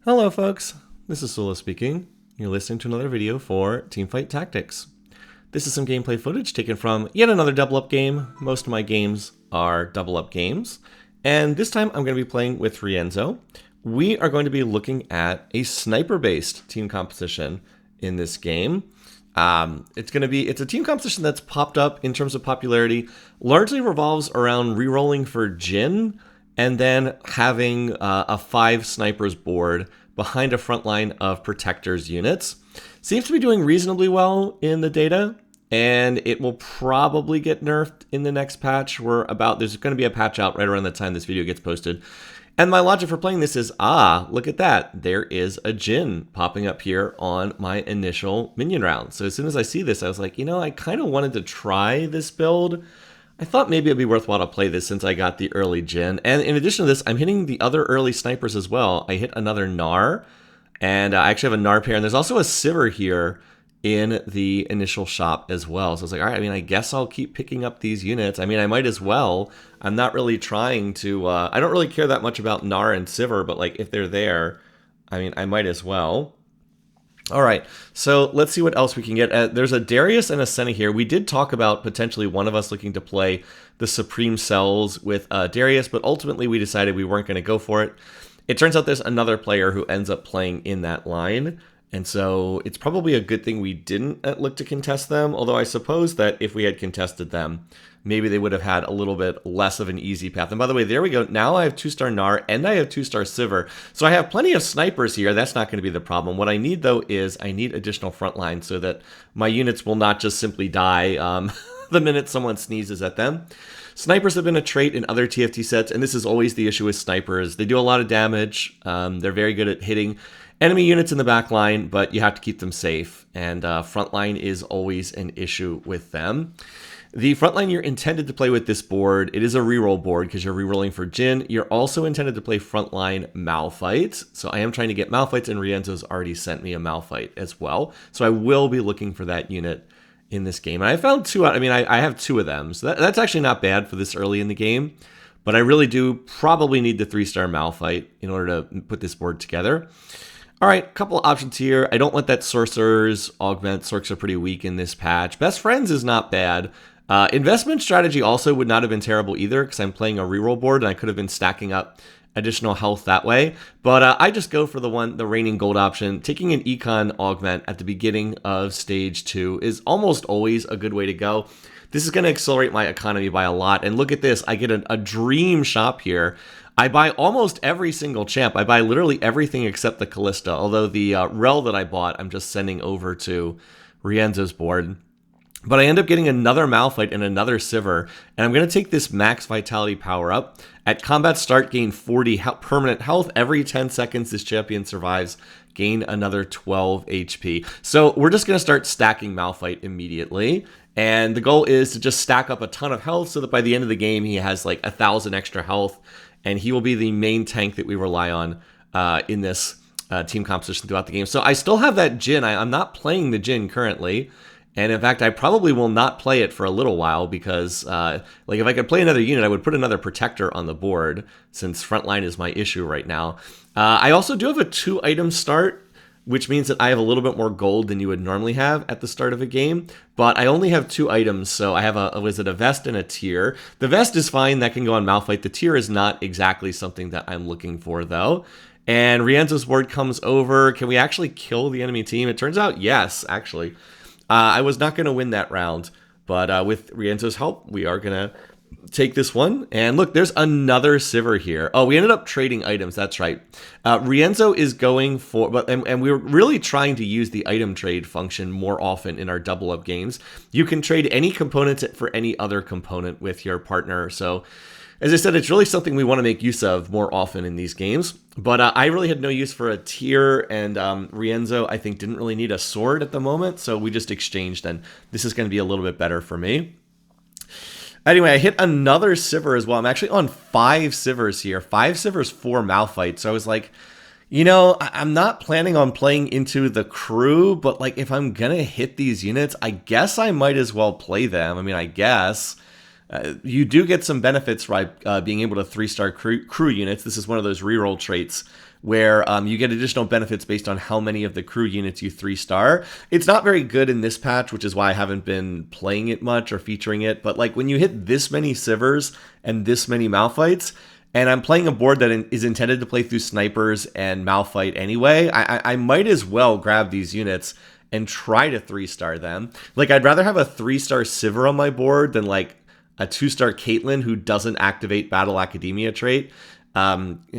Hello folks, this is Sula speaking. You're listening to another video for Teamfight Tactics. This is some gameplay footage taken from yet another double up game. Most of my games are double up games, and this time I'm going to be playing with Rienzo. We are going to be looking at a sniper-based team composition in this game. It's a team composition that's popped up in terms of popularity, largely revolves around rerolling for Jhin, and then having a 5 snipers board behind a front line of protectors units. Seems to be doing reasonably well in the data, and it will probably get nerfed in the next patch. There's going to be a patch out right around the time this video gets posted. And my logic for playing this is, look at that. There is a Jhin popping up here on my initial minion round. So as soon as I see this, I was like, I kind of wanted to try this build. I thought maybe it'd be worthwhile to play this since I got the early Jhin. And in addition to this, I'm hitting the other early snipers as well. I hit another Gnar, and I actually have a Gnar pair. And there's also a Sivir here in the initial shop as well. So I was like, all right, I guess I'll keep picking up these units. I might as well. I'm not really trying to, I don't really care that much about Gnar and Sivir, but like if they're there, I might as well. All right, so let's see what else we can get. There's a Darius and a Senna here. We did talk about potentially one of us looking to play the Supreme Cells with Darius, but ultimately we decided we weren't going to go for it. It turns out there's another player who ends up playing in that line, and so it's probably a good thing we didn't look to contest them, although I suppose that if we had contested them, maybe they would have had a little bit less of an easy path. And by the way, there we go. Now I have 2-star Gnar and I have 2-star Sivir. So I have plenty of snipers here. That's not going to be the problem. What I need, though, is I need additional front line so that my units will not just simply die the minute someone sneezes at them. Snipers have been a trait in other TFT sets, and this is always the issue with snipers. They do a lot of damage. They're very good at hitting enemy units in the back line, but you have to keep them safe. And front line is always an issue with them. The frontline you're intended to play with this board, it is a reroll board because you're rerolling for Jhin. You're also intended to play frontline Malphite. So I am trying to get Malphites, and Rienzo's already sent me a Malphite as well. So I will be looking for that unit in this game. And I found two, I have 2 of them. So that's actually not bad for this early in the game. But I really do probably need the 3-star Malphite in order to put this board together. All right, couple of options here. I don't want that Sorcerer's augment. Sorcs are pretty weak in this patch. Best Friends is not bad. Investment strategy also would not have been terrible either because I'm playing a reroll board and I could have been stacking up additional health that way. But I just go for the reigning gold option. Taking an econ augment at the beginning of stage 2 is almost always a good way to go. This is going to accelerate my economy by a lot. And look at this. I get a dream shop here. I buy almost every single champ. I buy literally everything except the Callista. Although the Rel that I bought, I'm just sending over to Rienzo's board. But I end up getting another Malphite and another Sivir, and I'm going to take this max vitality power up. At combat start, gain 40 permanent health. Every 10 seconds this champion survives, gain another 12 HP. So we're just going to start stacking Malphite immediately. And the goal is to just stack up a ton of health so that by the end of the game, he has like 1,000 extra health, and he will be the main tank that we rely on in this team composition throughout the game. So I still have that Jhin. I'm not playing the Jhin currently. And in fact, I probably will not play it for a little while because, if I could play another unit, I would put another protector on the board since frontline is my issue right now. I also do have a 2-item start, which means that I have a little bit more gold than you would normally have at the start of a game. But I only have 2 items, so I have a vest and a tier. The vest is fine, that can go on Malphite. The tier is not exactly something that I'm looking for, though. And Rienzo's ward comes over. Can we actually kill the enemy team? It turns out, yes, actually. I was not going to win that round, but with Rienzo's help, we are going to take this one. And look, there's another Sivir here. Oh, we ended up trading items. That's right. Rienzo is going for, and we're really trying to use the item trade function more often in our double up games. You can trade any components for any other component with your partner. So as I said, it's really something we want to make use of more often in these games. But I really had no use for a tier, and Rienzo, I think, didn't really need a sword at the moment, so we just exchanged, and this is going to be a little bit better for me. Anyway, I hit another Sivir as well. I'm actually on 5 Sivirs here. 5 Sivirs, 4 Malphites. So I was like, I'm not planning on playing into the crew, but like if I'm going to hit these units, I guess I might as well play them. I guess. You do get some benefits by being able to 3-star crew units. This is one of those reroll traits where you get additional benefits based on how many of the crew units you 3-star. It's not very good in this patch, which is why I haven't been playing it much or featuring it. But like when you hit this many Sivers and this many Malphites, and I'm playing a board that is intended to play through snipers and Malphite anyway, I might as well grab these units and try to 3-star them. Like, I'd rather have a 3-star Sivir on my board than like a 2-star Caitlyn who doesn't activate Battle Academia trait. Finally,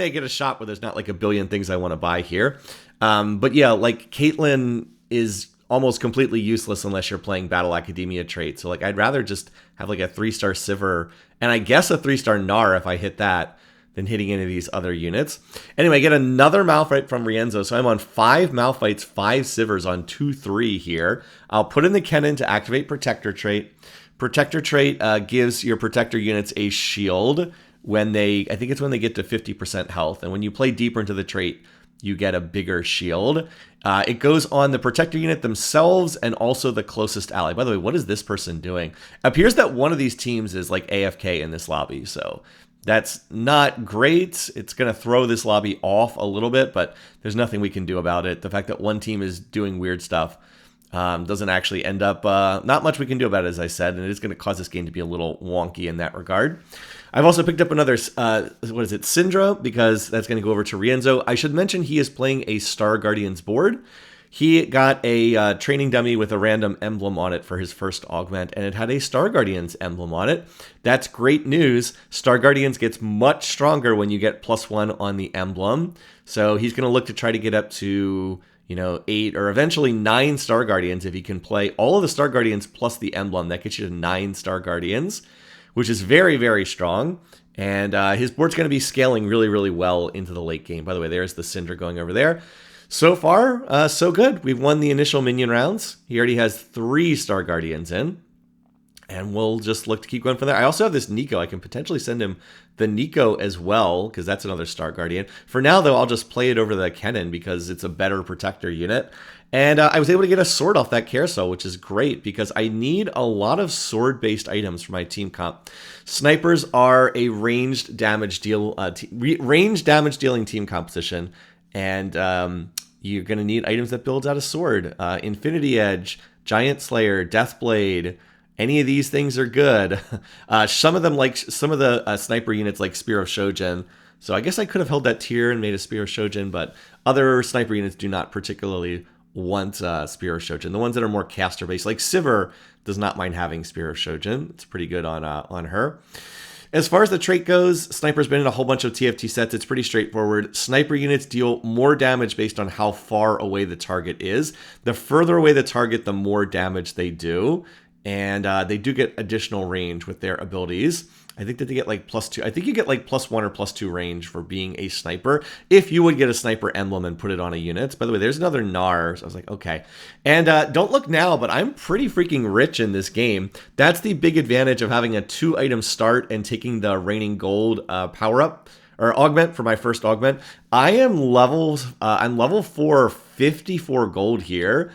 I get a shot where there's not like a billion things I want to buy here. But yeah, like Caitlyn is almost completely useless unless you're playing Battle Academia trait. So like, I'd rather just have like a 3-star Sivir and I guess a 3-star Gnar if I hit that than hitting any of these other units. Anyway, I get another Malphite from Rienzo. So I'm on 5 Malphites, 5 Sivers on 2-3 here. I'll put in the Kennen to activate Protector trait. Protector trait gives your Protector units a shield when I think it's when they get to 50% health. And when you play deeper into the trait, you get a bigger shield. It goes on the Protector unit themselves and also the closest ally. By the way, what is this person doing? It appears that one of these teams is like AFK in this lobby, so that's not great. It's going to throw this lobby off a little bit, but there's nothing we can do about it. The fact that one team is doing weird stuff doesn't actually end up, not much we can do about it, as I said, and it is going to cause this game to be a little wonky in that regard. I've also picked up another, Syndra, because that's going to go over to Rienzo. I should mention he is playing a Star Guardians board. He got a training dummy with a random emblem on it for his first augment, and it had a Star Guardians emblem on it. That's great news. Star Guardians gets much stronger when you get +1 on the emblem. So he's going to look to try to get up to 8 or eventually 9 Star Guardians if he can play all of the Star Guardians plus the emblem. That gets you to 9 Star Guardians, which is very, very strong. And his board's going to be scaling really, really well into the late game. By the way, there's the Syndra going over there. So far, so good. We've won the initial minion rounds. He already has 3 Star Guardians in. And we'll just look to keep going from there. I also have this Nico. I can potentially send him the Nico as well, because that's another Star Guardian. For now, though, I'll just play it over the Kennen because it's a better Protector unit. And I was able to get a sword off that Carousel, which is great because I need a lot of sword-based items for my team comp. Snipers are a ranged damage dealing team composition, and you're going to need items that builds out a sword. Infinity Edge, Giant Slayer, Deathblade. Any of these things are good. Some of the sniper units like Spear of Shojin. So I guess I could have held that tier and made a Spear of Shojin, but other sniper units do not particularly want Spear of Shojin. The ones that are more caster based, like Sivir, does not mind having Spear of Shojin. It's pretty good on her. As far as the trait goes, Sniper's been in a whole bunch of TFT sets. It's pretty straightforward. Sniper units deal more damage based on how far away the target is. The further away the target, the more damage they do. And they do get additional range with their abilities. I think that they get like +2. I think you get like +1 or +2 range for being a sniper. If you would get a sniper emblem and put it on a unit. By the way, there's another Gnar. So I was like, okay. And don't look now, but I'm pretty freaking rich in this game. That's the big advantage of having a 2-item start and taking the Raining Gold power up or augment for my first augment. I'm level 4, 54 gold here.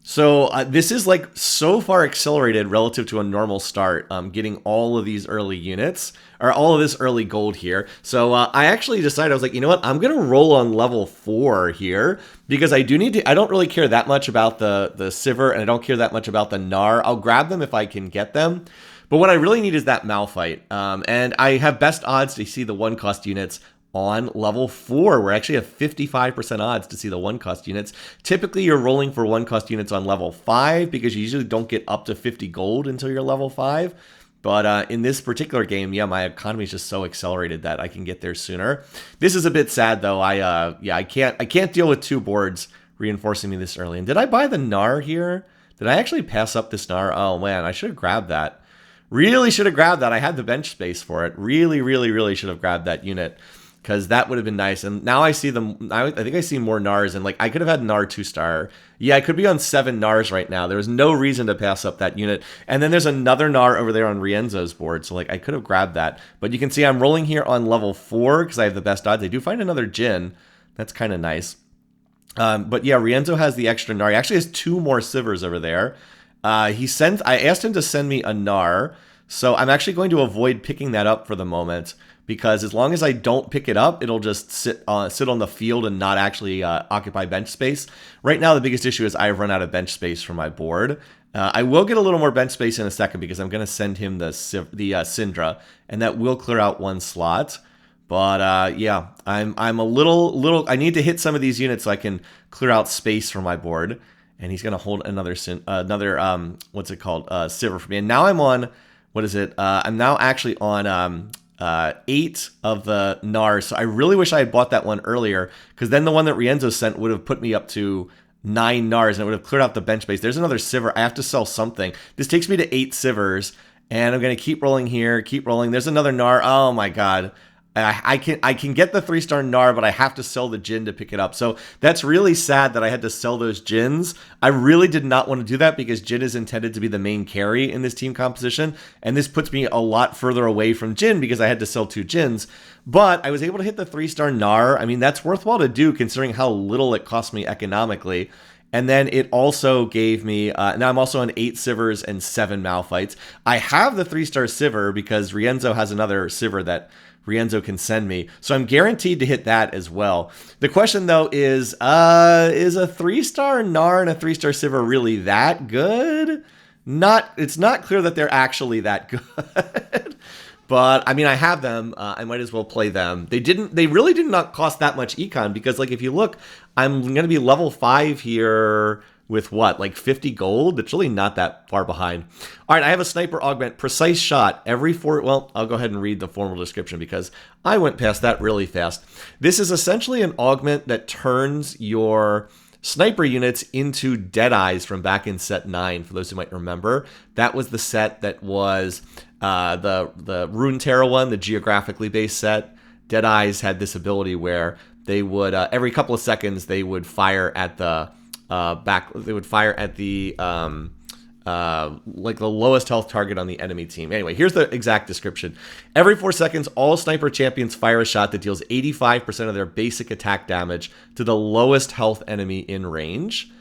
So this is like so far accelerated relative to a normal start, getting all of these early units, or all of this early gold here. So I actually decided, I was like, you know what, I'm going to roll on level 4 here, because I don't really care that much about the Sivir, and I don't care that much about the Gnar. I'll grab them if I can get them. But what I really need is that Malphite. And I have best odds to see the 1-cost units on level 4. We're actually at 55% odds to see the 1-cost units. Typically, you're rolling for 1-cost units on level 5 because you usually don't get up to 50 gold until you're level 5. But in this particular game, yeah, my economy is just so accelerated that I can get there sooner. This is a bit sad though. I can't deal with 2 boards reinforcing me this early. And did I buy the Gnar here? Did I actually pass up this Gnar? Oh man, I should have grabbed that. Really should have grabbed that. I had the bench space for it. Really, really, really should have grabbed that unit, because that would have been nice. And now I see them. I think I see more Gnars, and like I could have had Gnar 2-star. Yeah, I could be on 7 Gnars right now. There was no reason to pass up that unit. And then there's another Gnar over there on Rienzo's board, so like I could have grabbed that. But you can see I'm rolling here on level 4 because I have the best odds. I do find another Jhin. That's kind of nice. But yeah, Rienzo has the extra Gnar. He actually has 2 more Sivers over there. I asked him to send me a Gnar, so I'm actually going to avoid picking that up for the moment. because as long as I don't pick it up, it'll just sit on the field and not actually occupy bench space. Right now, the biggest issue is I've run out of bench space for my board. I will get a little more bench space in a second because I'm going to send him the Syndra, and that will clear out one slot. But yeah, I'm a little. I need to hit some of these units so I can clear out space for my board. And he's going to hold another what's it called, Sivir for me. And now I'm on, what is it? I'm now actually on 8 of the Nars. So I really wish I had bought that one earlier, because then the one that Rienzo sent would have put me up to 9 Nars, and it would have cleared out the bench space. There's another Sivir. I have to sell something. This takes me to 8 Sivirs, and I'm going to keep rolling here, keep rolling. There's another Nar. Oh my god. I can get the 3-star Nar, but I have to sell the Jin to pick it up. So that's really sad that I had to sell those Jins. I really did not want to do that because Jin is intended to be the main carry in this team composition, and this puts me a lot further away from Jin because I had to sell 2 Jins. But I was able to hit the 3-star Nar. I mean, that's worthwhile to do considering how little it cost me economically. And then it also gave me, now I'm also on 8 Sivers and 7 Malphites. I have the 3-star Sivir because Rienzo has another Sivir that Rienzo can send me. So I'm guaranteed to hit that as well. The question, though, is a 3-star Nar and a 3-star Sivir really that good? It's not clear that they're actually that good. But, I mean, I have them. I might as well play them. They really did not cost that much econ because, like, if you look, I'm going to be level 5 here with what, like 50 gold? It's really not that far behind. All right, I have a sniper augment, precise shot. Well, I'll go ahead and read the formal description because I went past that really fast. This is essentially an augment that turns your sniper units into Deadeyes from back in set 9, for those who might remember. That was the set that was the Runeterra one, the geographically based set. Deadeyes had this ability where they would, every couple of seconds, they would fire at the like the lowest health target on the enemy team. Anyway, here's the exact description. Every 4 seconds, all sniper champions fire a shot that deals 85% of their basic attack damage to the lowest health enemy in range.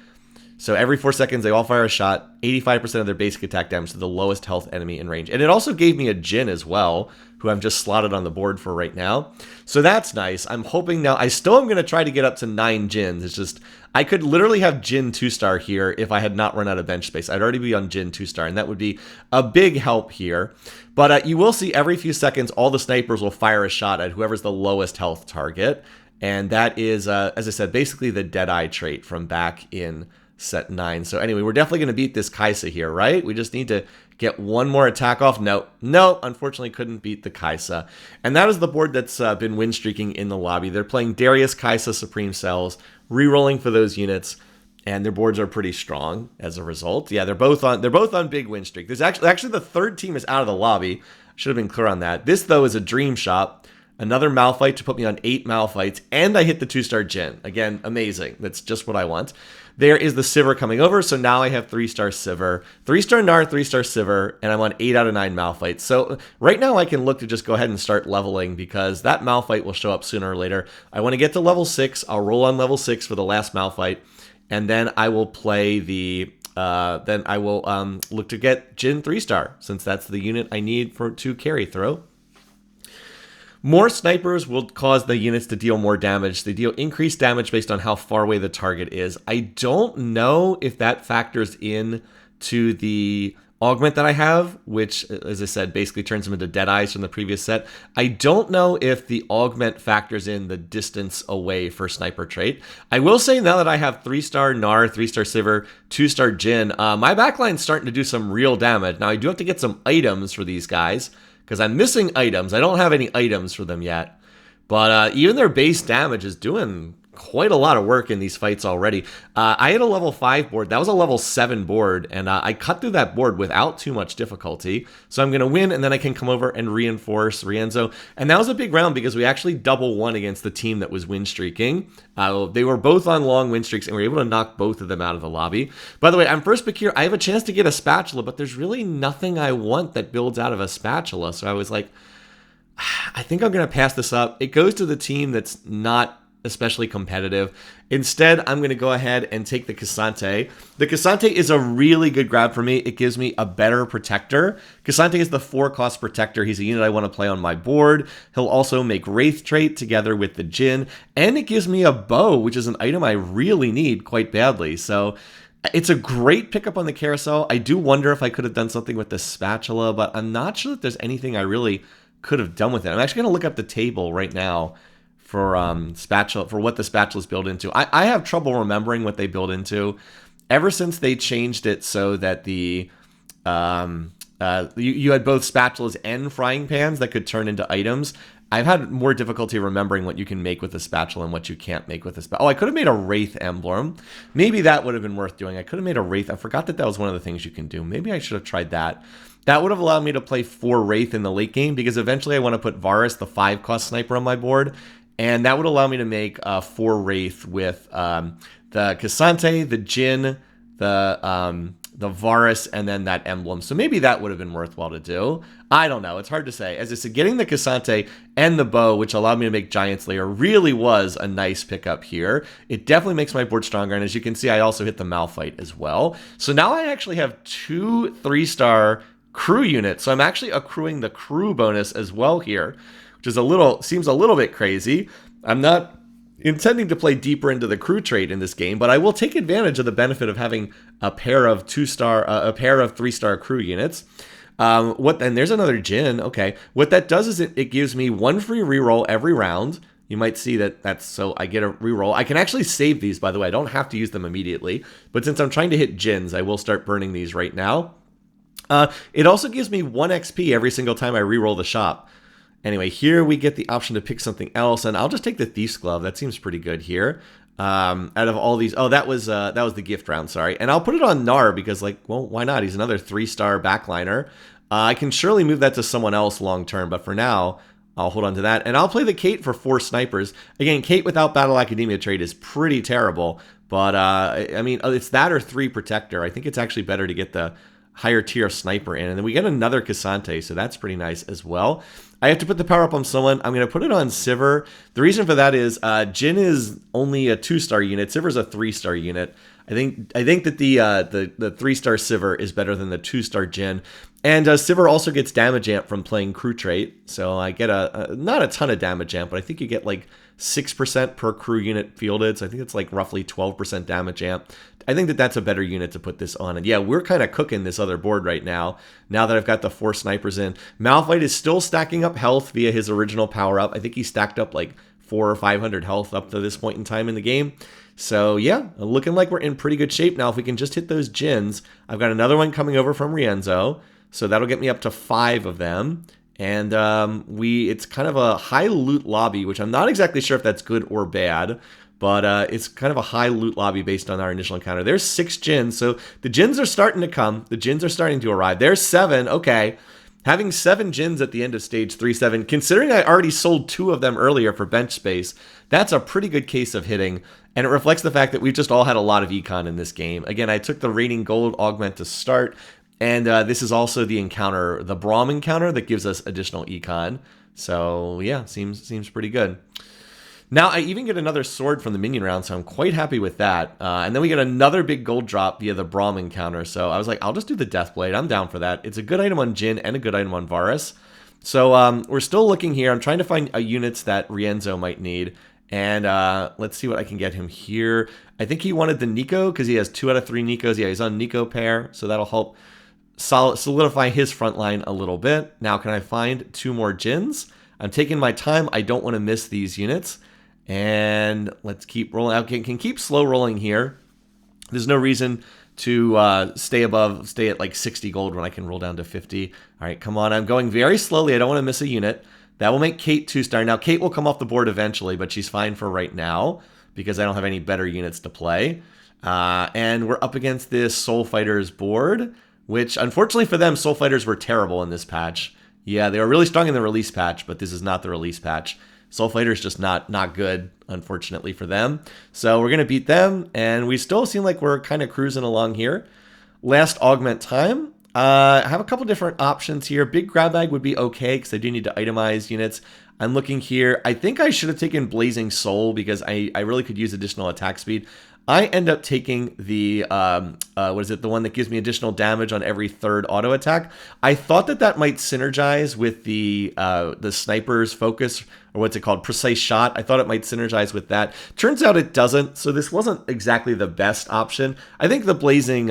So every 4 seconds, they all fire a shot, 85% of their basic attack damage to the lowest health enemy in range. And it also gave me a Jin as well, who I'm just slotted on the board for right now. So that's nice. I'm hoping now, I still am going to try to get up to 9 Jins. It's just, I could literally have Jin 2-star here if I had not run out of bench space. I'd already be on Jin 2-star, and that would be a big help here. But you will see every few seconds, all the snipers will fire a shot at whoever's the lowest health target. And that is, as I said, basically the Deadeye trait from back in set 9. So anyway, we're definitely going to beat this Kaisa here, right? We just need to get one more attack off. No, unfortunately couldn't beat the Kaisa. And that is the board that's been win streaking in the lobby. They're playing Darius, Kaisa, Supreme Cells, re-rolling for those units, and their boards are pretty strong as a result. Yeah, they're both on big win streak. There's actually the third team is out of the lobby. Should have been clear on that. This though is a dream shot. Another Malphite to put me on 8 Malphites, and I hit the 2-star Jin. Again, amazing. That's just what I want. There is the Sivir coming over, so now I have 3-star Sivir, 3-star Nar, 3-star Sivir, and I'm on 8 out of 9 Malphites. So right now I can look to just go ahead and start leveling because that Malphite will show up sooner or later. I want to get to level 6. I'll roll on level 6 for the last Malphite, and then I will play the look to get Jin 3-star, since that's the unit I need to carry throw. More snipers will cause the units to deal more damage. They deal increased damage based on how far away the target is. I don't know if that factors in to the augment that I have, which, as I said, basically turns them into Deadeyes from the previous set. I don't know if the augment factors in the distance away for sniper trait. I will say now that I have 3-star Nar, 3-star Sivir, 2-star Jin, my backline's starting to do some real damage. Now, I do have to get some items for these guys, because I'm missing items. I don't have any items for them yet. But even their base damage is doing quite a lot of work in these fights already. I had a level 5 board. That was a level 7 board, and I cut through that board without too much difficulty. So I'm going to win, and then I can come over and reinforce Rienzo. And that was a big round because we actually double won against the team that was win streaking. They were both on long win streaks, and we were able to knock both of them out of the lobby. By the way, I'm first pick here. I have a chance to get a spatula, but there's really nothing I want that builds out of a spatula. So I was like, I think I'm going to pass this up. It goes to the team that's not especially competitive. Instead, I'm going to go ahead and take the Cassante. The Cassante is a really good grab for me. It gives me a better protector. Cassante is the 4-cost protector. He's a unit I want to play on my board. He'll also make Wraith trait together with the Djinn, and it gives me a bow, which is an item I really need quite badly. So it's a great pickup on the carousel. I do wonder if I could have done something with the spatula, but I'm not sure that there's anything I really could have done with it. I'm actually going to look up the table right now for spatula, for what the spatula is built into. I have trouble remembering what they build into. Ever since they changed it so that the you had both spatulas and frying pans that could turn into items, I've had more difficulty remembering what you can make with a spatula and what you can't make with a spatula. Oh, I could have made a Wraith emblem. Maybe that would have been worth doing. I could have made a Wraith. I forgot that that was one of the things you can do. Maybe I should have tried that. That would have allowed me to play 4 Wraith in the late game, because eventually I want to put Varus, the 5-cost sniper, on my board. And that would allow me to make 4 Wraith with the Cassante, the Djinn, the Varus, and then that emblem. So maybe that would have been worthwhile to do. I don't know. It's hard to say. As I said, getting the Cassante and the bow, which allowed me to make Giant Slayer, really was a nice pickup here. It definitely makes my board stronger. And as you can see, I also hit the Malphite as well. So now I actually have 2 3-star crew units. So I'm actually accruing the crew bonus as well here, which is seems a little bit crazy. I'm not intending to play deeper into the crew trait in this game, but I will take advantage of the benefit of having a pair of 3-star crew units. And there's another Djinn. Okay, what that does is it gives me 1 free reroll every round. You might see that's so I get a reroll. I can actually save these, by the way. I don't have to use them immediately, but since I'm trying to hit Djinns, I will start burning these right now. It also gives me 1 XP every single time I reroll the shop. Anyway, here we get the option to pick something else, and I'll just take the Thief's Glove. That seems pretty good here. Out of all these, that was the gift round, sorry. And I'll put it on Nar because, well, why not? He's another 3-star backliner. I can surely move that to someone else long term, but for now, I'll hold on to that. And I'll play the Kate for 4 snipers. Again, Kate without Battle Academia trait is pretty terrible, but I mean, it's that or 3 protector. I think it's actually better to get the higher tier sniper in, and then we get another Cassante, so that's pretty nice as well. I have to put the power up on someone. I'm going to put it on Sivir. The reason for that is Djinn is only a 2-star unit. Sivir's a 3-star unit. I think that the 3-star Sivir is better than the 2-star Djinn. And Sivir also gets damage amp from playing crew trait, so I get not a ton of damage amp, but I think you get like 6% per crew unit fielded, so I think it's like roughly 12% damage amp. I think that that's a better unit to put this on. And yeah, we're kind of cooking this other board right now that I've got the 4 snipers in. Malphite is still stacking up health via his original power-up. I think he stacked up like 400 or 500 health up to this point in time in the game. So yeah, looking like we're in pretty good shape now. If we can just hit those Djinns. I've got another one coming over from Rienzo, so that'll get me up to 5 of them. And it's kind of a high loot lobby, which I'm not exactly sure if that's good or bad, but it's kind of a high loot lobby based on our initial encounter. There's 6 Djinns, so the Djinns are starting to come. The Djinns are starting to arrive. There's 7, okay. Having 7 Djinns at the end of stage 3-7, considering I already sold 2 of them earlier for bench space, that's a pretty good case of hitting, and it reflects the fact that we've just all had a lot of econ in this game. Again, I took the Raining Gold augment to start, and this is also the encounter, the Braum encounter, that gives us additional econ. So yeah, seems pretty good. Now, I even get another sword from the minion round, so I'm quite happy with that. And then we get another big gold drop via the Braum encounter. So I was like, I'll just do the Deathblade. I'm down for that. It's a good item on Djinn and a good item on Varus. So we're still looking here. I'm trying to find units that Rienzo might need. And let's see what I can get him here. I think he wanted the Nico because he has 2 out of 3 Nikos. Yeah, he's on Nico pair, so that'll help solidify his front line a little bit. Now, can I find 2 more Djinns? I'm taking my time. I don't want to miss these units. And let's keep rolling out. Can keep slow rolling here. There's no reason to stay at like 60 gold when I can roll down to 50. All right, come on. I'm going very slowly. I don't want to miss a unit. That will make Kate 2-star. Now, Kate will come off the board eventually, but she's fine for right now because I don't have any better units to play. And we're up against this Soul Fighters board, which unfortunately for them, Soul Fighters were terrible in this patch. Yeah, they were really strong in the release patch, but this is not the release patch. Soul Fighter's just not good, unfortunately for them. So we're going to beat them, and we still seem like we're kind of cruising along here. Last augment time. I have a couple different options here. Big grab bag would be okay because I do need to itemize units. I'm looking here. I think I should have taken Blazing Soul because I really could use additional attack speed. I end up taking the, what is it, the one that gives me additional damage on every third auto attack. I thought that that might synergize with the sniper's focus, or what's it called, precise shot. I thought it might synergize with that. Turns out it doesn't, so this wasn't exactly the best option. I think the blazing,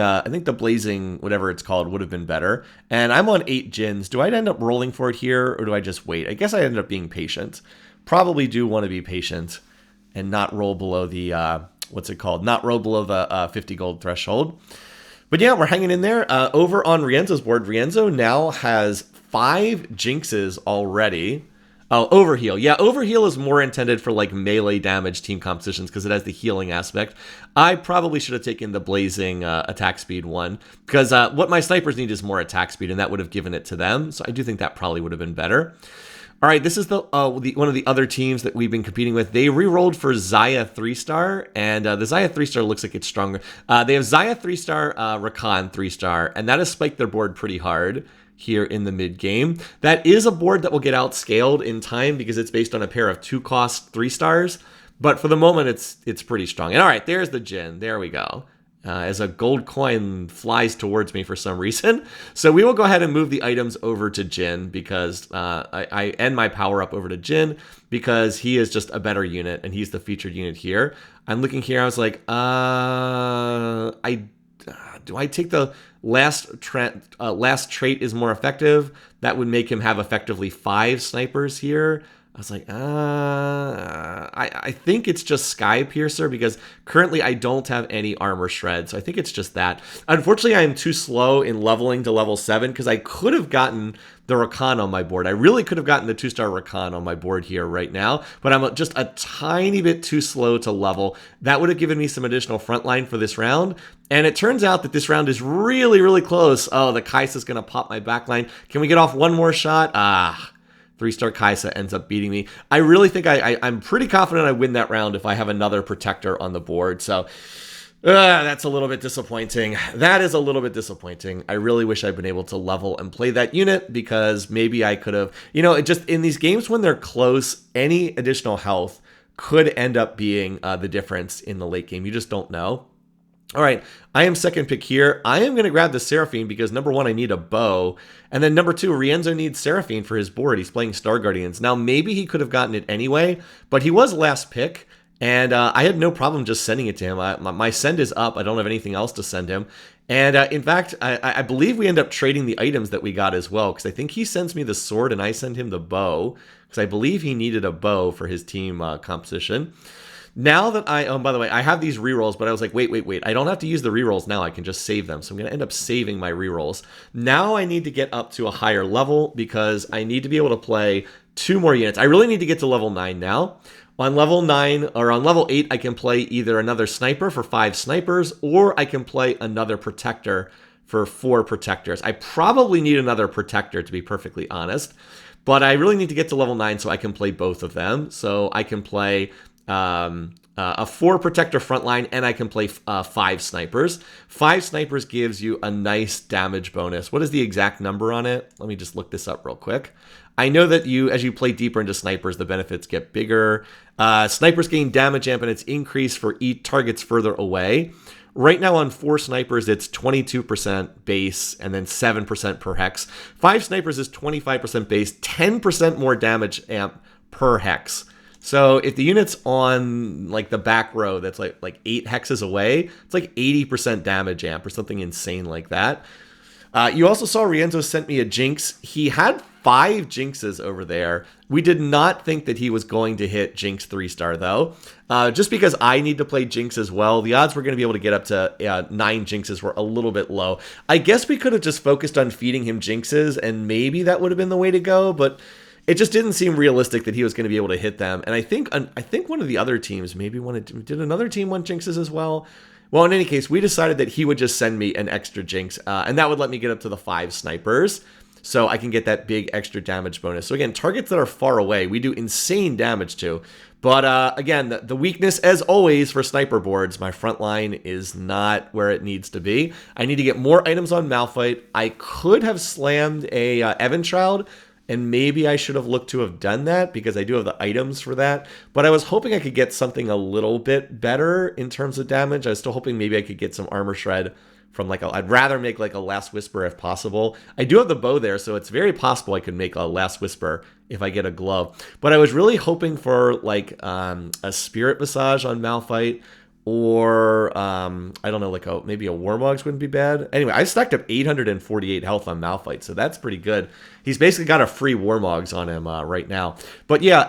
whatever it's called, would have been better. And I'm on 8 Jins. Do I end up rolling for it here, or do I just wait? I guess I ended up being patient. Probably do want to be patient and not roll below the, what's it called? Not roll below the 50 gold threshold. But yeah, we're hanging in there. Over on Rienzo's board, Rienzo now has 5 Jinxes already. Oh, Overheal. Yeah, Overheal is more intended for like melee damage team compositions because it has the healing aspect. I probably should have taken the Blazing attack speed one because what my snipers need is more attack speed, and that would have given it to them. So I do think that probably would have been better. All right, this is the one of the other teams that we've been competing with. They re-rolled for Xayah 3-star, and the Xayah 3-star looks like it's stronger. They have Xayah 3-star, Rakan 3-star, and that has spiked their board pretty hard here in the mid-game. That is a board that will get outscaled in time because it's based on a pair of 2-cost 3-stars, but for the moment, it's pretty strong. And all right, there's the Jhin. There we go. As a gold coin flies towards me for some reason. So we will go ahead and move the items over to Jhin because I end my power up over to Jhin because he is just a better unit and he's the featured unit here. I'm looking here. I was like, do I take the last trait is more effective? That would make him have effectively 5 snipers here. I was like, I think it's just Sky Piercer because currently I don't have any armor shred. So I think it's just that. Unfortunately, I am too slow in leveling to level 7 because I could have gotten the Rakan on my board. I really could have gotten the 2-star Rakan on my board here right now, but I'm just a tiny bit too slow to level. That would have given me some additional frontline for this round. And it turns out that this round is really, really close. Oh, the Kai'Sa's going to pop my backline. Can we get off one more shot? 3-star Kai'Sa ends up beating me. I really think I'm pretty confident I win that round if I have another protector on the board. So that's a little bit disappointing. That is a little bit disappointing. I really wish I'd been able to level and play that unit because maybe I could have, it just in these games when they're close, any additional health could end up being the difference in the late game. You just don't know. All right, I am second pick here. I am going to grab the Seraphine because number 1, I need a bow. And then number 2, Rienzo needs Seraphine for his board. He's playing Star Guardians. Now, maybe he could have gotten it anyway, but he was last pick. And I had no problem just sending it to him. My send is up. I don't have anything else to send him. And in fact, I believe we end up trading the items that we got as well. Because I think he sends me the sword and I send him the bow. Because I believe he needed a bow for his team composition. Now that by the way, I have these rerolls, but I was like, wait. I don't have to use the rerolls now. I can just save them. So I'm going to end up saving my rerolls. Now I need to get up to a higher level because I need to be able to play 2 more units. I really need to get to level 9 now. On level 9 or on level 8, I can play either another sniper for 5 snipers or I can play another protector for 4 protectors. I probably need another protector to be perfectly honest, but I really need to get to level 9 so I can play both of them. So I can play a 4 protector frontline, and I can play 5 snipers. 5 snipers gives you a nice damage bonus. What is the exact number on it? Let me just look this up real quick. I know that as you play deeper into snipers, the benefits get bigger. Snipers gain damage amp and it's increased for each targets further away. Right now on 4 snipers, it's 22% base and then 7% per hex. 5 snipers is 25% base, 10% more damage amp per hex. So if the unit's on like the back row that's like 8 hexes away, it's like 80% damage amp or something insane like that. You also saw Rienzo sent me a Jinx. He had 5 Jinxes over there. We did not think that he was going to hit Jinx 3-star though. Just because I need to play Jinx as well, the odds we're going to be able to get up to 9 Jinxes were a little bit low. I guess we could have just focused on feeding him Jinxes and maybe that would have been the way to go, but it just didn't seem realistic that he was going to be able to hit them. And I think one of the other teams maybe did another team want Jinxes as well? Well, in any case, we decided that he would just send me an extra Jinx, and that would let me get up to the 5 snipers, so I can get that big extra damage bonus. So again, targets that are far away, we do insane damage to, But again, the weakness, as always, for sniper boards, my front line is not where it needs to be. I need to get more items on Malphite. I could have slammed a Evan Shroud, and maybe I should have looked to have done that because I do have the items for that. But I was hoping I could get something a little bit better in terms of damage. I was still hoping maybe I could get some armor shred from I'd rather make like a Last Whisper if possible. I do have the bow there, so it's very possible I could make a Last Whisper if I get a glove. But I was really hoping for like a Spirit Visage on Malphite, or I don't know, maybe a Warmogs wouldn't be bad. Anyway, I stacked up 848 health on Malphite, so that's pretty good. He's basically got a free Warmogs on him right now. But yeah,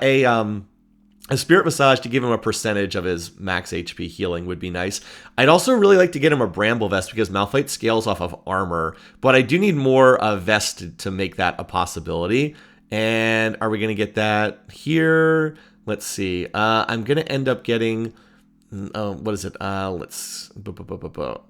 a Spirit Visage to give him a percentage of his max HP healing would be nice. I'd also really like to get him a Bramble Vest because Malphite scales off of armor, but I do need more vest to make that a possibility. And are we going to get that here? Let's see. I'm going to end up getting... what is it? Let's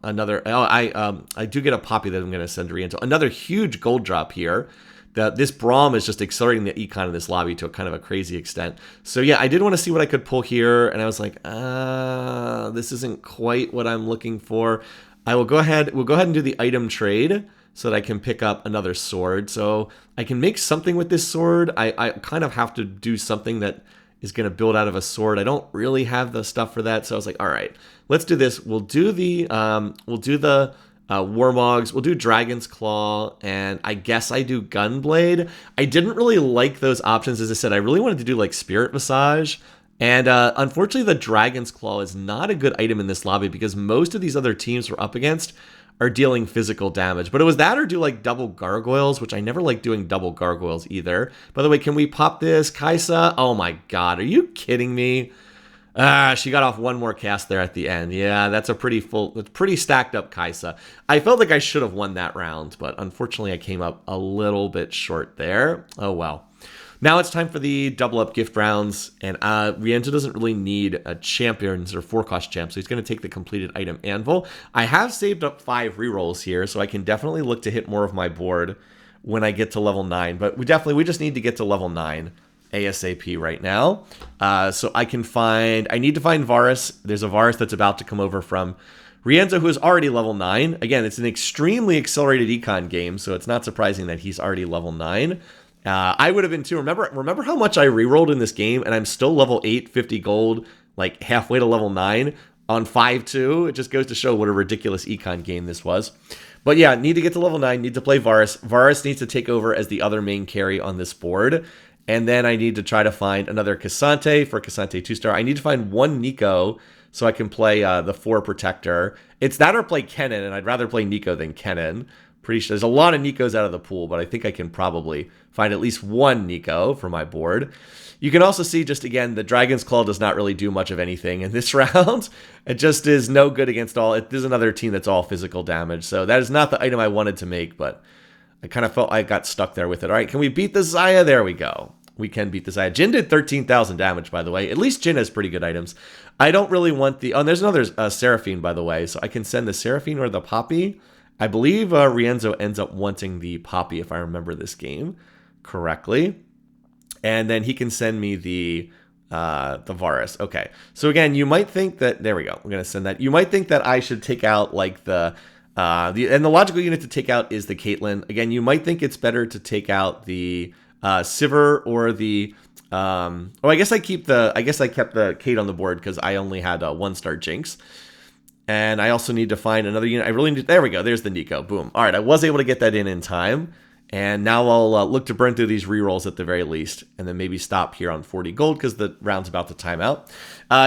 another. I do get a Poppy that I'm going to send to Riento. Another huge gold drop here. This Braum is just accelerating the econ in this lobby to a kind of a crazy extent. So yeah, I did want to see what I could pull here, and I was like, this isn't quite what I'm looking for. We'll go ahead and do the item trade so that I can pick up another sword. So I can make something with this sword. I kind of have to do something that is going to build out of a sword. I don't really have the stuff for that, so I was like, all right, let's do this. We'll do the Warmogs, we'll do Dragon's Claw, and I guess I do Gunblade. I didn't really like those options. As I said, I really wanted to do like Spirit Visage, and unfortunately the Dragon's Claw is not a good item in this lobby because most of these other teams we're up against are dealing physical damage. But it was that or do like double gargoyles, which I never like doing double gargoyles either. By the way, can we pop this? Kaisa? Oh my god, are you kidding me? She got off one more cast there at the end. Yeah, that's a pretty stacked up Kaisa. I felt like I should have won that round, but unfortunately I came up a little bit short there. Oh well. Now it's time for the double up gift rounds, and Riento doesn't really need a champions or 4-cost champ, so he's going to take the completed item Anvil. I have saved up 5 rerolls here, so I can definitely look to hit more of my board when I get to level 9, but we just need to get to level 9 ASAP right now. So I need to find Varus. There's a Varus that's about to come over from Riento, who is already level 9. Again, it's an extremely accelerated econ game, so it's not surprising that he's already level 9. I would have been too. Remember how much I rerolled in this game, and I'm still level 8, 50 gold, like halfway to level 9 on 5-2. It just goes to show what a ridiculous econ game this was. But yeah, need to get to level 9, need to play Varus. Varus needs to take over as the other main carry on this board. And then I need to try to find another Cassante for Cassante 2-star. I need to find one Nico so I can play the 4 Protector. It's that or play Kennen, and I'd rather play Nico than Kennen. Pretty sure there's a lot of Nikos out of the pool, but I think I can probably find at least one Nico for my board. You can also see, just again, the Dragon's Claw does not really do much of anything in this round. It just is no good against all. There's another team that's all physical damage, so that is not the item I wanted to make, but I kind of felt I got stuck there with it. All right, can we beat the Xayah? There we go. We can beat the Xayah. Jhin did 13,000 damage, by the way. At least Jhin has pretty good items. I don't really want the... Oh, and there's another Seraphine, by the way, so I can send the Seraphine or the Poppy. I believe Rienzo ends up wanting the Poppy, if I remember this game correctly. And then he can send me the Varus. Okay. So again, you might think that... There we go. We're going to send that. You might think that I should take out like and the logical unit to take out is the Caitlyn. Again, you might think it's better to take out the Sivir or the... I guess I kept the Kate on the board because I only had a 1-star Jinx. And I also need to find another unit. I really need... There we go. There's the Nico. Boom. All right. I was able to get that in time. And now I'll look to burn through these rerolls at the very least. And then maybe stop here on 40 gold because the round's about to time out.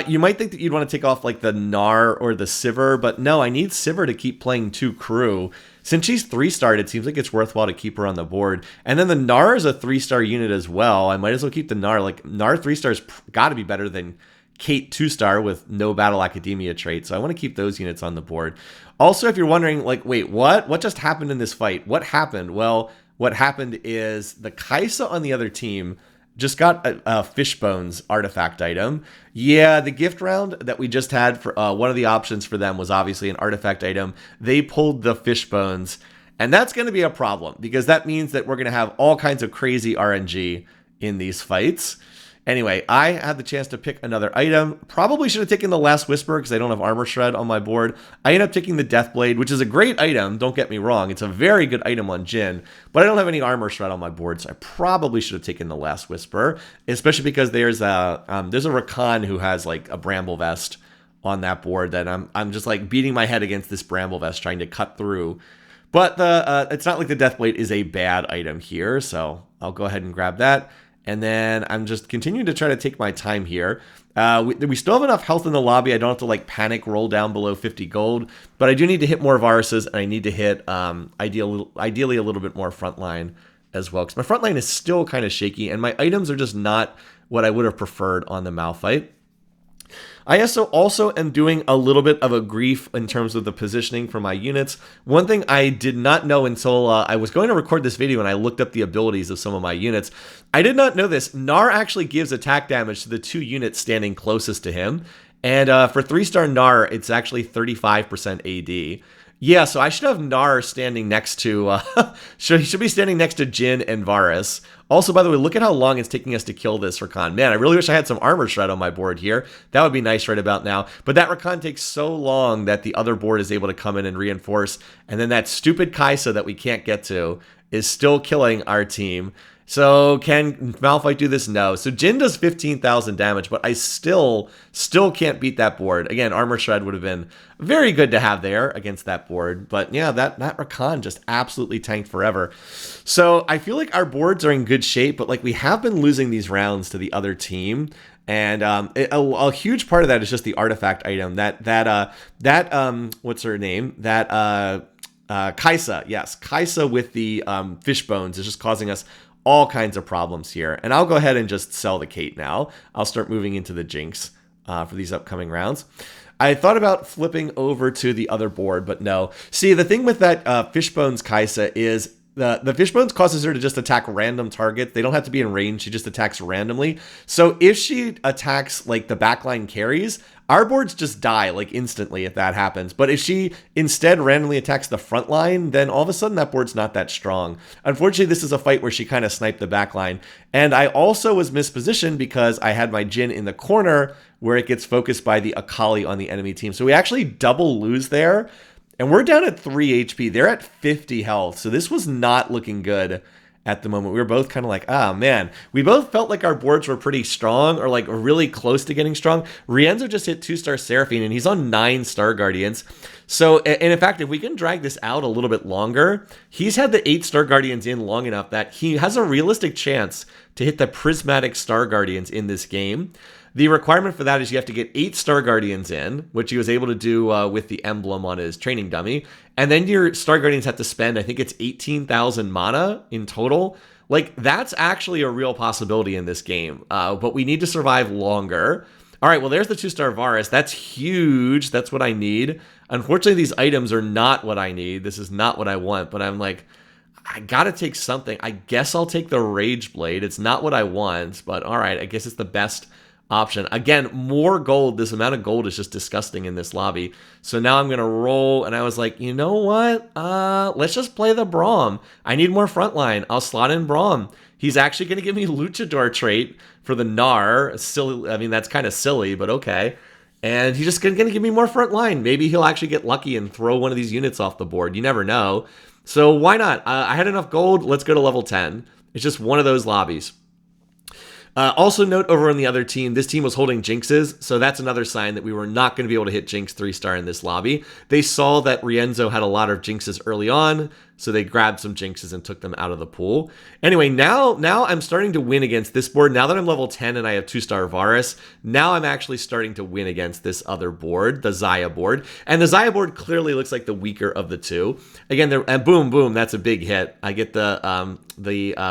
You might think that you'd want to take off like the Gnar or the Sivir. But no, I need Sivir to keep playing 2 crew. Since she's 3-starred, it seems like it's worthwhile to keep her on the board. And then the Gnar is a 3-star unit as well. I might as well keep the Gnar. Like, Gnar 3-star's got to be better than Kate 2-star with no Battle Academia trait. So I want to keep those units on the board. Also, if you're wondering, like, wait, what? What just happened in this fight? What happened? Well, what happened is the Kaisa on the other team just got a Fishbones artifact item. Yeah, the gift round that we just had for one of the options for them was obviously an artifact item. They pulled the Fishbones, and that's going to be a problem because that means that we're going to have all kinds of crazy RNG in these fights. Anyway, I had the chance to pick another item. Probably should have taken the Last Whisper because I don't have Armor Shred on my board. I ended up taking the Death Blade, which is a great item, don't get me wrong. It's a very good item on Jhin, but I don't have any Armor Shred on my board, so I probably should have taken the Last Whisper, especially because there's a Rakan who has like a Bramble Vest on that board that I'm just like beating my head against this Bramble Vest trying to cut through. But it's not like the Death Blade is a bad item here, so I'll go ahead and grab that. And then I'm just continuing to try to take my time here. We still have enough health in the lobby. I don't have to like panic roll down below 50 gold, but I do need to hit more viruses, and I need to hit ideally a little bit more frontline as well, because my frontline is still kind of shaky, and my items are just not what I would have preferred on the Malphite. I also am doing a little bit of a grief in terms of the positioning for my units. One thing I did not know until I was going to record this video and I looked up the abilities of some of my units. I did not know this. Gnar actually gives attack damage to the 2 units standing closest to him. And for 3-star Gnar, it's actually 35% AD. Yeah, so I should have Gnar standing next to, he should be standing next to Jhin and Varus. Also, by the way, look at how long it's taking us to kill this Rakan. Man, I really wish I had some Armor Shred on my board here. That would be nice right about now. But that Rakan takes so long that the other board is able to come in and reinforce. And then that stupid Kai'Sa that we can't get to is still killing our team. So can Malphite do this? No. So Jhin does 15,000 damage, but I still can't beat that board. Again, Armor Shred would have been very good to have there against that board. But yeah, that Rakan just absolutely tanked forever. So I feel like our boards are in good shape, but like we have been losing these rounds to the other team. And a huge part of that is just the artifact item. What's her name? Kai'Sa. Yes, Kai'Sa with the fish bones is just causing us all kinds of problems here. And I'll go ahead and just sell the Kate now. I'll start moving into the Jinx for these upcoming rounds. I thought about flipping over to the other board, but no. See, the thing with that Fishbones Kai'Sa is the Fishbones causes her to just attack random targets. They don't have to be in range. She just attacks randomly. So if she attacks like the backline carries, our boards just die like instantly if that happens. But if she instead randomly attacks the front line, then all of a sudden that board's not that strong. Unfortunately, this is a fight where she kind of sniped the back line. And I also was mispositioned because I had my Jhin in the corner where it gets focused by the Akali on the enemy team. So we actually double lose there. And we're down at 3 HP. They're at 50 health. So this was not looking good at the moment. We were both kind of like, ah, man. We both felt like our boards were pretty strong or like really close to getting strong. Rienzo just hit 2-star Seraphine and he's on 9 Star Guardians. So, and in fact, if we can drag this out a little bit longer, he's had the 8 Star Guardians in long enough that he has a realistic chance to hit the Prismatic Star Guardians in this game. The requirement for that is you have to get 8 Star Guardians in, which he was able to do with the emblem on his training dummy. And then your Star Guardians have to spend, I think it's 18,000 mana in total. Like, that's actually a real possibility in this game. But we need to survive longer. All right, well, there's the 2-star Varus. That's huge. That's what I need. Unfortunately, these items are not what I need. This is not what I want. But I'm like, I gotta take something. I guess I'll take the Rage Blade. It's not what I want. But all right, I guess it's the best option. Again, more gold. This amount of gold is just disgusting in this lobby. So now I'm going to roll, and I was like, you know what? Let's just play the Braum. I need more frontline. I'll slot in Braum. He's actually going to give me Luchador trait for the Gnar. Silly. I mean, that's kind of silly, but okay. And he's just going to give me more frontline. Maybe he'll actually get lucky and throw one of these units off the board. You never know. So why not? I had enough gold. Let's go to level 10. It's just one of those lobbies. Also note over on the other team, this team was holding Jinxes, so that's another sign that we were not going to be able to hit Jinx 3-star in this lobby. They saw that Rienzo had a lot of Jinxes early on, so they grabbed some Jinxes and took them out of the pool. Anyway, now I'm starting to win against this board. Now that I'm level 10 and I have 2-star Varus, now I'm actually starting to win against this other board, the Xayah board. And the Xayah board clearly looks like the weaker of the two. Again, and boom, boom, that's a big hit. I get the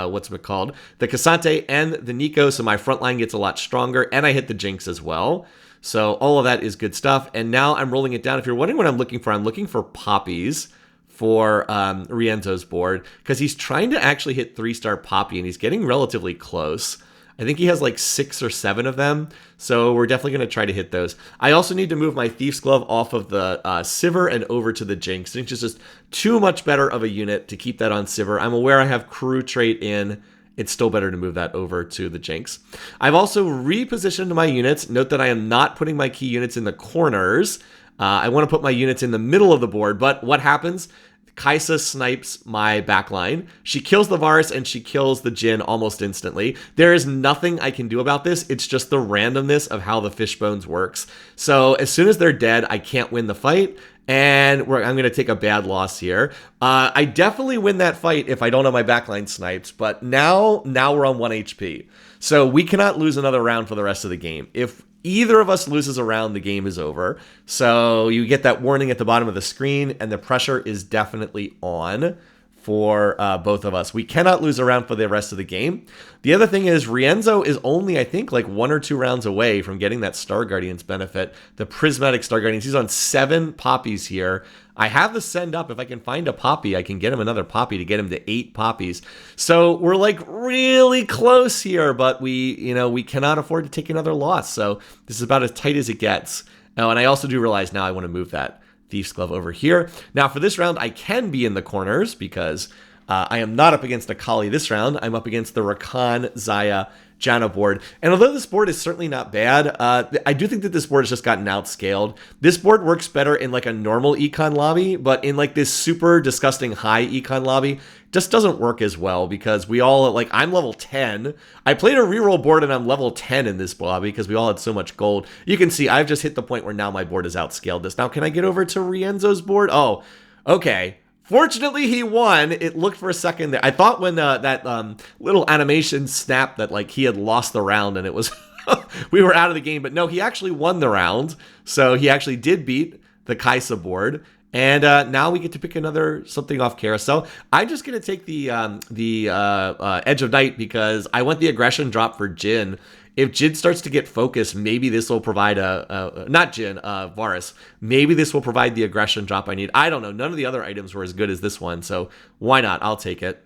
what's it called? The Cassante and the Nico, so my front line gets a lot stronger, and I hit the Jinx as well. So all of that is good stuff. And now I'm rolling it down. If you're wondering what I'm looking for poppies for Rienzo's board, because he's trying to actually hit 3-star Poppy, and he's getting relatively close. I think he has like 6 or 7 of them, so we're definitely going to try to hit those. I also need to move my Thief's Glove off of the Sivir and over to the Jinx. Jinx is just too much better of a unit to keep that on Sivir. I'm aware I have Crew trait in it's still better to move that over to the Jinx. I've also repositioned my units. Note that I am not putting my key units in the corners. I want to put my units in the middle of the board, but what happens? Kai'Sa snipes my backline. She kills the Varus and she kills the Jhin almost instantly. There is nothing I can do about this. It's just the randomness of how the Fishbones works. So as soon as they're dead, I can't win the fight. And I'm going to take a bad loss here. I definitely win that fight if I don't have my backline sniped. But now we're on 1 HP. So we cannot lose another round for the rest of the game. If either of us loses a round, the game is over. So you get that warning at the bottom of the screen, and the pressure is definitely on for both of us. We cannot lose a round for the rest of the game. The other thing is Rienzo is only, I think, like 1 or 2 rounds away from getting that Star Guardians benefit, the Prismatic Star Guardians. He's on 7 poppies here. I have the send up. If I can find a poppy, I can get him another poppy to get him to 8 poppies. So we're like really close here, but we cannot afford to take another loss. So this is about as tight as it gets. Oh, and I also do realize now I want to move that Thief's Glove over here. Now for this round, I can be in the corners because I am not up against Akali this round. I'm up against the Rakan, Xayah, Janna board. And although this board is certainly not bad, I do think that this board has just gotten outscaled. This board works better in like a normal econ lobby, but in like this super disgusting high econ lobby, just doesn't work as well because we all, like, I'm level 10. I played a reroll board and I'm level 10 in this lobby because we all had so much gold. You can see I've just hit the point where now my board has outscaled this. Now, can I get over to Rienzo's board? Oh, okay. Fortunately, he won. It looked for a second there. I thought when that little animation snapped that like he had lost the round and it was we were out of the game. But no, he actually won the round. So he actually did beat the Kai'Sa board. And now we get to pick another something off carousel. I'm just going to take the Edge of Night because I want the aggression drop for Jhin. If Jhin starts to get focused, maybe this will provide not Jhin, Varus. Maybe this will provide the aggression drop I need. I don't know. None of the other items were as good as this one, so why not? I'll take it.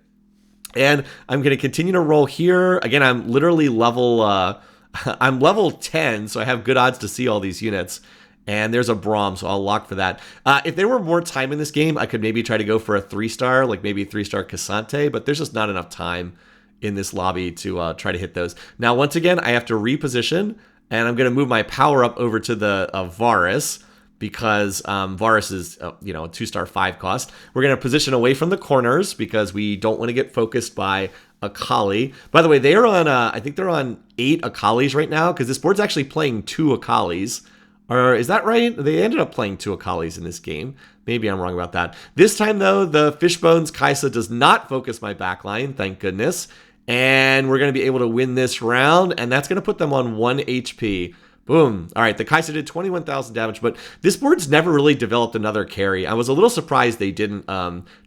And I'm going to continue to roll here. Again, I'm literally level, I'm level 10, so I have good odds to see all these units. And there's a Braum, so I'll lock for that. If there were more time in this game, I could maybe try to go for a 3-star, like maybe 3-star Cassante, but there's just not enough time in this lobby to try to hit those. Now, once again, I have to reposition, and I'm going to move my power up over to the Varus because Varus is, a 2-star 5 cost. We're going to position away from the corners because we don't want to get focused by Akali. By the way, they are on, I think they're on 8 Akalis right now because this board's actually playing 2 Akalis. Or is that right? They ended up playing 2 Akalis in this game. Maybe I'm wrong about that. This time, though, the Fishbones Kai'Sa does not focus my backline, thank goodness. And we're going to be able to win this round, and that's going to put them on 1 HP. Boom. All right, the Kai'Sa did 21,000 damage, but this board's never really developed another carry. I was a little surprised they didn't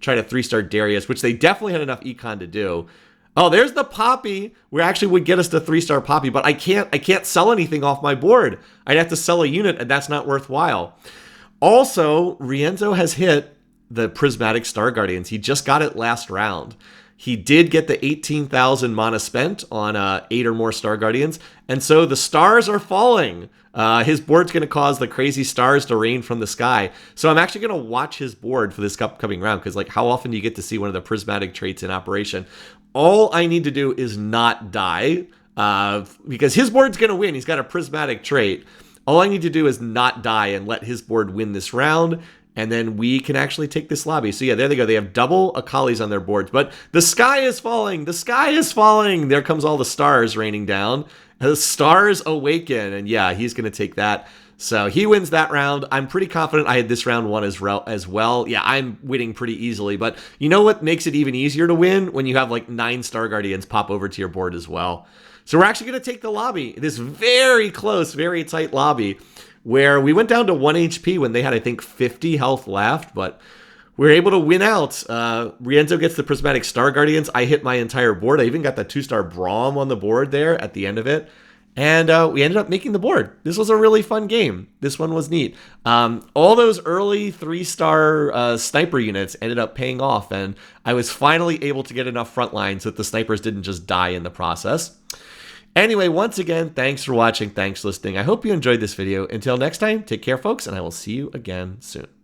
try to 3-star Darius, which they definitely had enough econ to do. Oh, there's the Poppy, where actually would get us to 3-star Poppy, but I can't sell anything off my board. I'd have to sell a unit, and that's not worthwhile. Also, Rienzo has hit the Prismatic Star Guardians. He just got it last round. He did get the 18,000 mana spent on 8 or more Star Guardians, and so the stars are falling. His board's going to cause the crazy stars to rain from the sky. So I'm actually going to watch his board for this upcoming round, because like, how often do you get to see one of the prismatic traits in operation? All I need to do is not die, because his board's going to win. He's got a prismatic trait. All I need to do is not die and let his board win this round, and then we can actually take this lobby. So yeah, there they go. They have double Akalis on their boards, but the sky is falling. The sky is falling. There comes all the stars raining down. The stars awaken, and yeah, he's going to take that. So he wins that round. I'm pretty confident I had this round won as well. Yeah, I'm winning pretty easily, but you know what makes it even easier to win? When you have like 9 Star Guardians pop over to your board as well. So we're actually going to take the lobby, this very close, very tight lobby, where we went down to 1 HP when they had, I think, 50 health left, but we're able to win out. Rienzo gets the Prismatic Star Guardians. I hit my entire board. I even got the 2-star Braum on the board there at the end of it. And we ended up making the board. This was a really fun game. This one was neat. All those early 3-star sniper units ended up paying off, and I was finally able to get enough front lines so that the snipers didn't just die in the process. Anyway, once again, thanks for watching. Thanks for listening. I hope you enjoyed this video. Until next time, take care, folks, and I will see you again soon.